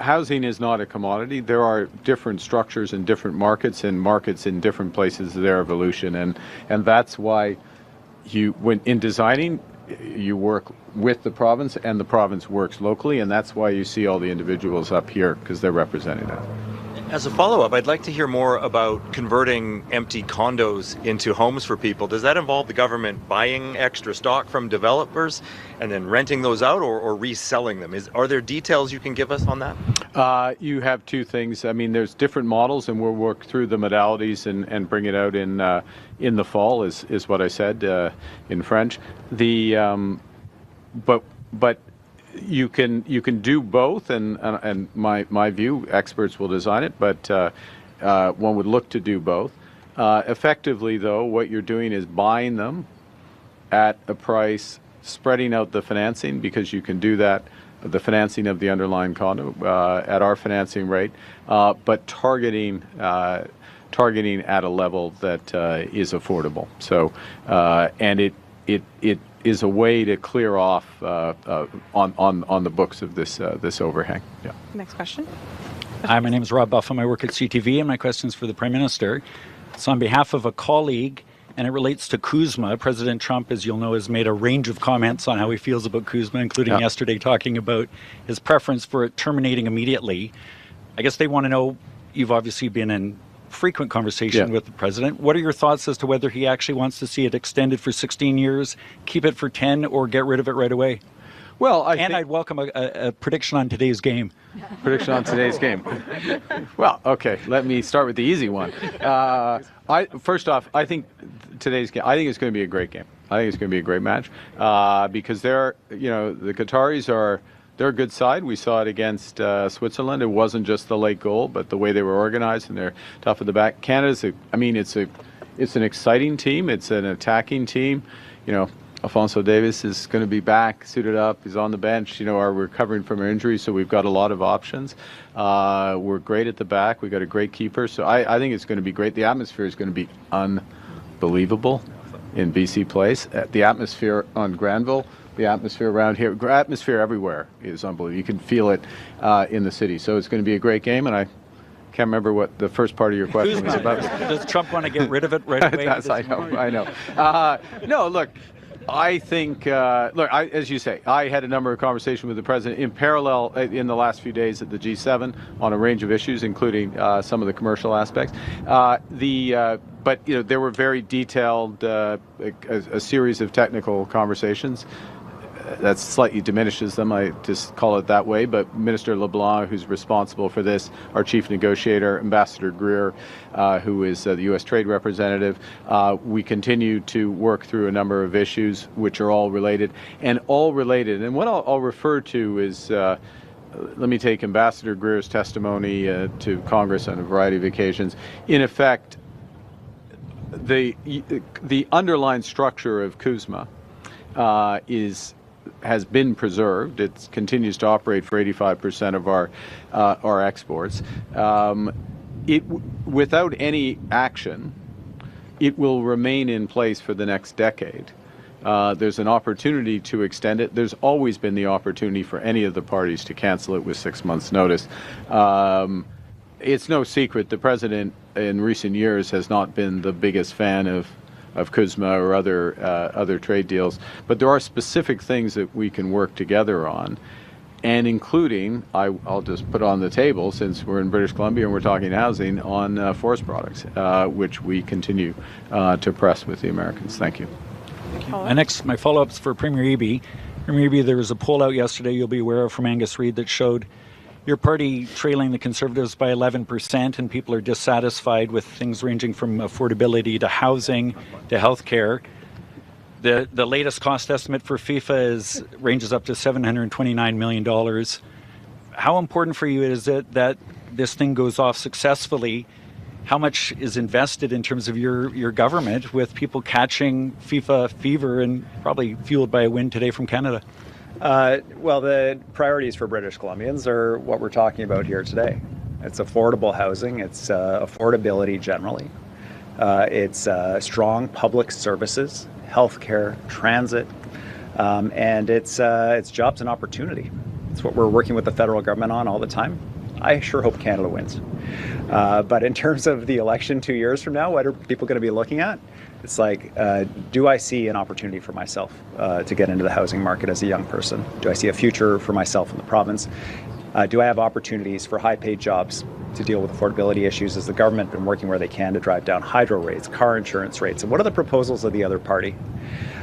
housing is not a commodity. There are different structures in different markets and markets in different places of their evolution, and that's why when in designing, you work with the province and the province works locally, and that's why you see all the individuals up here, because they're representing that. As a follow-up, I'd like to hear more about converting empty condos into homes for people. Does that involve the government buying extra stock from developers and then renting those out, or reselling them? Are there details you can give us on that? You have two things. I mean, there's different models, and we'll work through the modalities and bring it out in the fall, is what I said in French. But you can do both, and my view, experts will design it, but one would look to do both. Effectively, though, what you're doing is buying them at a price, spreading out the financing, because you can do that, the financing of the underlying condo at our financing rate, but targeting at a level that is affordable. So, and it is a way to clear off on the books of this overhang. Yeah. Next question. Hi, my name is Rob Buffum. I work at CTV, and my question is for the Prime Minister. It's on behalf of a colleague, and it relates to CUSMA. President Trump, as you'll know, has made a range of comments on how he feels about CUSMA, including yesterday talking about his preference for it terminating immediately. I guess they want to know, you've obviously been in frequent conversation with the president. What are your thoughts as to whether he actually wants to see it extended for 16 years, keep it for 10, or get rid of it right away? Well, I'd welcome a prediction on today's game. Prediction on today's game. Well, okay, let me start with the easy one. First off, I think today's game, I think it's going to be a great game. I think it's going to be a great match because the Qataris they're a good side. We saw it against Switzerland. It wasn't just the late goal, but the way they were organized, and they're tough at the back. Canada's it's an exciting team. It's an attacking team. Alphonso Davies is going to be back, suited up. He's on the bench. We're recovering from our injury, so we've got a lot of options. We're great at the back. We've got a great keeper. So I think it's going to be great. The atmosphere is going to be unbelievable in BC Place. The atmosphere on Granville, the atmosphere around here, atmosphere everywhere is unbelievable. You can feel it in the city. So it's going to be a great game, and I can't remember what the first part of your question was about. Does Trump want to get rid of it right away? I know. No, look, I think, as you say, I had a number of conversations with the president in parallel in the last few days at the G7 on a range of issues, including some of the commercial aspects. But there were very detailed, a series of technical conversations. That slightly diminishes them, I just call it that way, but Minister LeBlanc, who's responsible for this, our chief negotiator, Ambassador Greer, who is the U.S. Trade Representative, we continue to work through a number of issues which are all related. And what I'll refer to is, let me take Ambassador Greer's testimony to Congress on a variety of occasions. In effect, the underlying structure of CUSMA has been preserved. It continues to operate for 85% of our exports. Without any action, it will remain in place for the next decade. There's an opportunity to extend it. There's always been the opportunity for any of the parties to cancel it with 6 months' notice. It's no secret the president in recent years has not been the biggest fan of CUSMA or other trade deals, but there are specific things that we can work together on, and including, I'll just put on the table, since we're in British Columbia and we're talking housing, on forest products, which we continue to press with the Americans. Thank you. My follow-up's for Premier Eby. Premier Eby, there was a poll out yesterday you'll be aware of from Angus Reid that showed your party trailing the Conservatives by 11%, and people are dissatisfied with things ranging from affordability to housing to health care. The latest cost estimate for FIFA ranges up to $729 million. How important for you is it that this thing goes off successfully? How much is invested in terms of your government with people catching FIFA fever, and probably fueled by a win today from Canada? Well, the priorities for British Columbians are what we're talking about here today. It's affordable housing, it's affordability generally, it's strong public services, healthcare, transit, and it's jobs and opportunity. It's what we're working with the federal government on all the time. I sure hope Canada wins. But in terms of the election 2 years from now, what are people going to be looking at? It's like, do I see an opportunity for myself to get into the housing market as a young person? Do I see a future for myself in the province? Do I have opportunities for high-paid jobs to deal with affordability issues? Has the government been working where they can to drive down hydro rates, car insurance rates? And what are the proposals of the other party?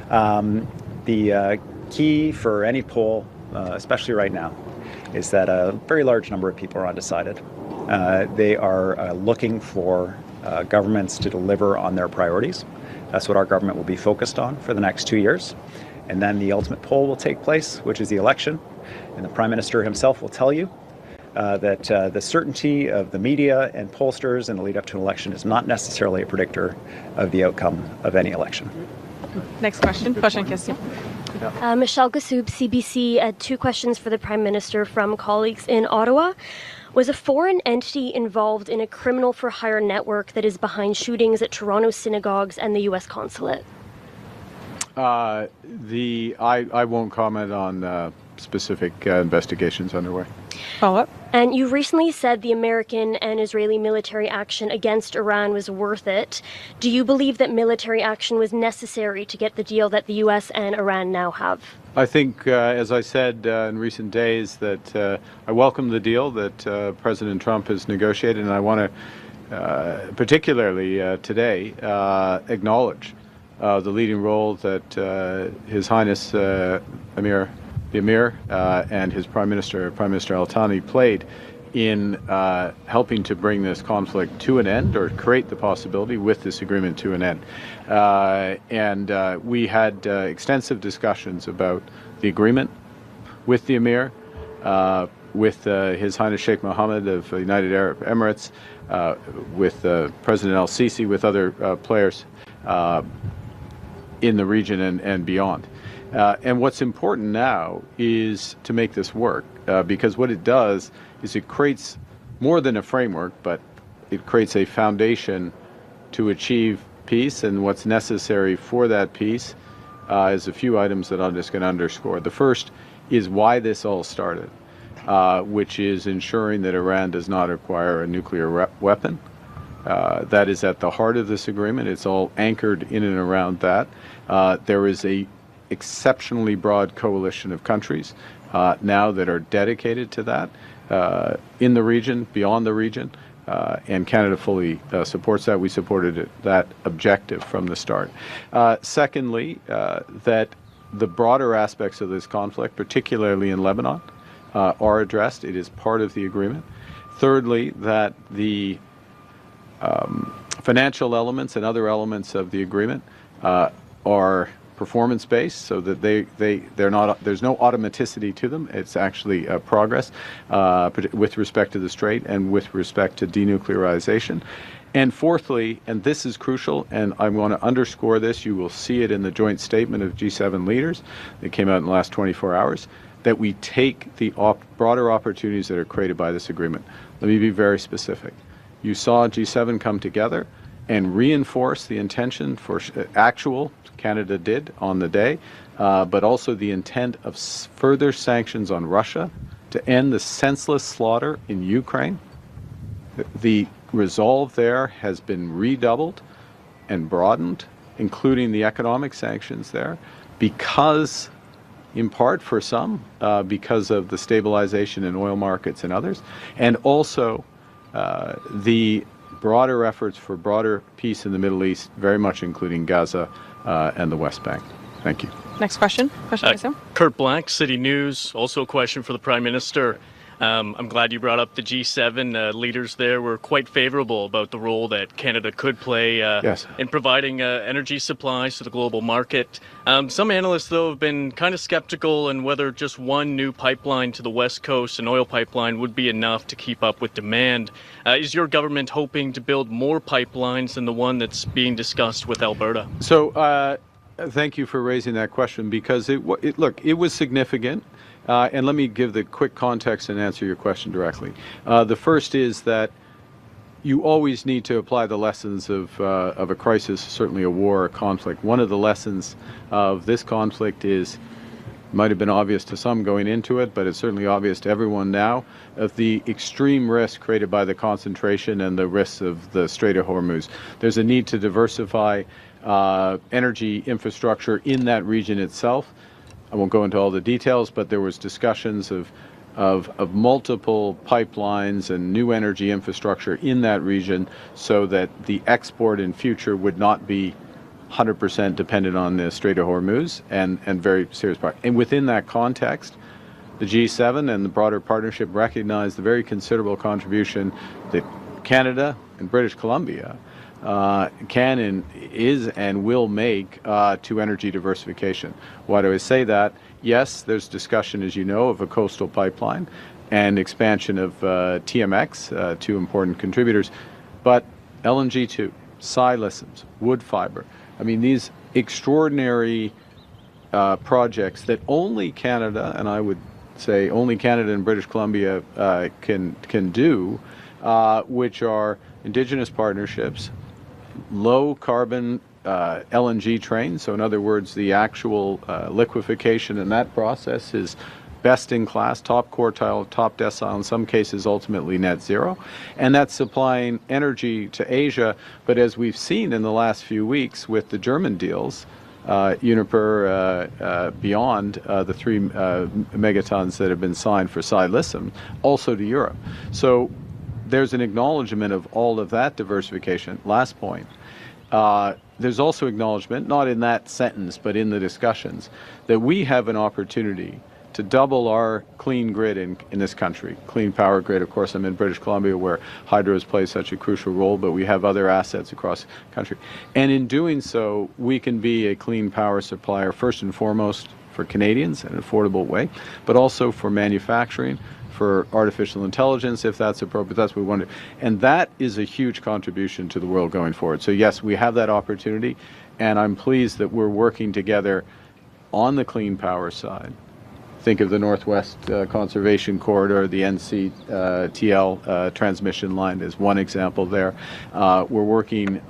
The key for any poll, especially right now, is that a very large number of people are undecided. They are looking for governments to deliver on their priorities. That's what our government will be focused on for the next 2 years. And then the ultimate poll will take place, which is the election. And the Prime Minister himself will tell you that the certainty of the media and pollsters in the lead up to an election is not necessarily a predictor of the outcome of any election. Next question. Prochaine question. Michelle Gassoub, CBC. 2 questions for the Prime Minister from colleagues in Ottawa. Was a foreign entity involved in a criminal for hire network that is behind shootings at Toronto synagogues and the U.S. consulate? I won't comment on specific investigations underway. Follow-up. And you recently said the American and Israeli military action against Iran was worth it. Do you believe that military action was necessary to get the deal that the U.S. and Iran now have? I think, as I said in recent days, that I welcome the deal that President Trump has negotiated, and I want to, particularly today, acknowledge the leading role that His Highness the Emir and his Prime Minister Al Thani, played in helping to bring this conflict to an end, or create the possibility with this agreement to an end. And we had extensive discussions about the agreement with the Emir, with His Highness Sheikh Mohammed of the United Arab Emirates, with President al-Sisi, with other players in the region and beyond. And what's important now is to make this work, because what it does is it creates more than a framework, but it creates a foundation to achieve peace. And what's necessary for that peace is a few items that I'm just going to underscore. The first is why this all started, which is ensuring that Iran does not acquire a nuclear weapon. That is at the heart of this agreement. It's all anchored in and around that. There is a exceptionally broad coalition of countries now that are dedicated to that in the region, beyond the region, and Canada fully supports that. We supported that objective from the start. Secondly, that the broader aspects of this conflict, particularly in Lebanon, are addressed. It is part of the agreement. Thirdly, that the financial elements and other elements of the agreement are performance-based, so that they're not, there's no automaticity to them. It's actually progress with respect to the Strait and with respect to denuclearization. And fourthly, and this is crucial, and I want to underscore this, you will see it in the joint statement of G7 leaders that came out in the last 24 hours, that we take the broader opportunities that are created by this agreement. Let me be very specific. You saw G7 come together and reinforce the intention for actual, Canada did on the day, but also the intent of further sanctions on Russia to end the senseless slaughter in Ukraine. The resolve there has been redoubled and broadened, including the economic sanctions there, because, in part for some, because of the stabilization in oil markets and others, and also the broader efforts for broader peace in the Middle East, very much including Gaza and the West Bank. Thank you. Next question. Kurt Black, City News. Also a question for the Prime Minister. I'm glad you brought up the G7 leaders there were quite favorable about the role that Canada could play in providing energy supplies to the global market. Some analysts, though, have been kind of skeptical on whether just one new pipeline to the West Coast, an oil pipeline, would be enough to keep up with demand. Is your government hoping to build more pipelines than the one that's being discussed with Alberta? So thank you for raising that question, because it was significant. And let me give the quick context and answer your question directly. The first is that you always need to apply the lessons of a crisis, certainly a war, a conflict. One of the lessons of this conflict is Might have been obvious to some going into it, but it's certainly obvious to everyone now of the extreme risk created by the concentration and the risks of the Strait of Hormuz. There's a need to diversify energy infrastructure in that region itself. I won't go into all the details, but there was discussions of multiple pipelines and new energy infrastructure in that region so that the export in future would not be 100% dependent on the Strait of Hormuz and very serious part. And within that context, the G7 and the broader partnership recognize the very considerable contribution that Canada and British Columbia can and is and will make to energy diversification. Why do I say that? Yes, there's discussion, as you know, of a coastal pipeline and expansion of TMX, two important contributors, but LNG too, siliciums, wood fiber. I mean, these extraordinary projects that only Canada, and I would say only Canada and British Columbia can do, which are Indigenous partnerships, low carbon LNG trains. So in other words, the actual liquefaction in that process is best in class, top quartile, top decile, in some cases ultimately net zero. And that's supplying energy to Asia. But as we've seen in the last few weeks with the German deals, Uniper beyond the 3 megatons that have been signed for silicium, also to Europe. So there's an acknowledgement of all of that diversification. Last point. There's also acknowledgement, not in that sentence, but in the discussions, that we have an opportunity to double our clean grid in this country. Clean power grid, of course, I'm in British Columbia where hydros play such a crucial role, but we have other assets across the country. And in doing so, we can be a clean power supplier, first and foremost for Canadians in an affordable way, but also for manufacturing, for artificial intelligence, if that's appropriate. That's what we want to do. And that is a huge contribution to the world going forward. So yes, we have that opportunity, and I'm pleased that we're working together on the clean power side. Think of the Northwest Conservation Corridor, the NCTL transmission line is one example there. We're working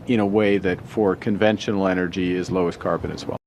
in a way that for conventional energy is lowest carbon as well.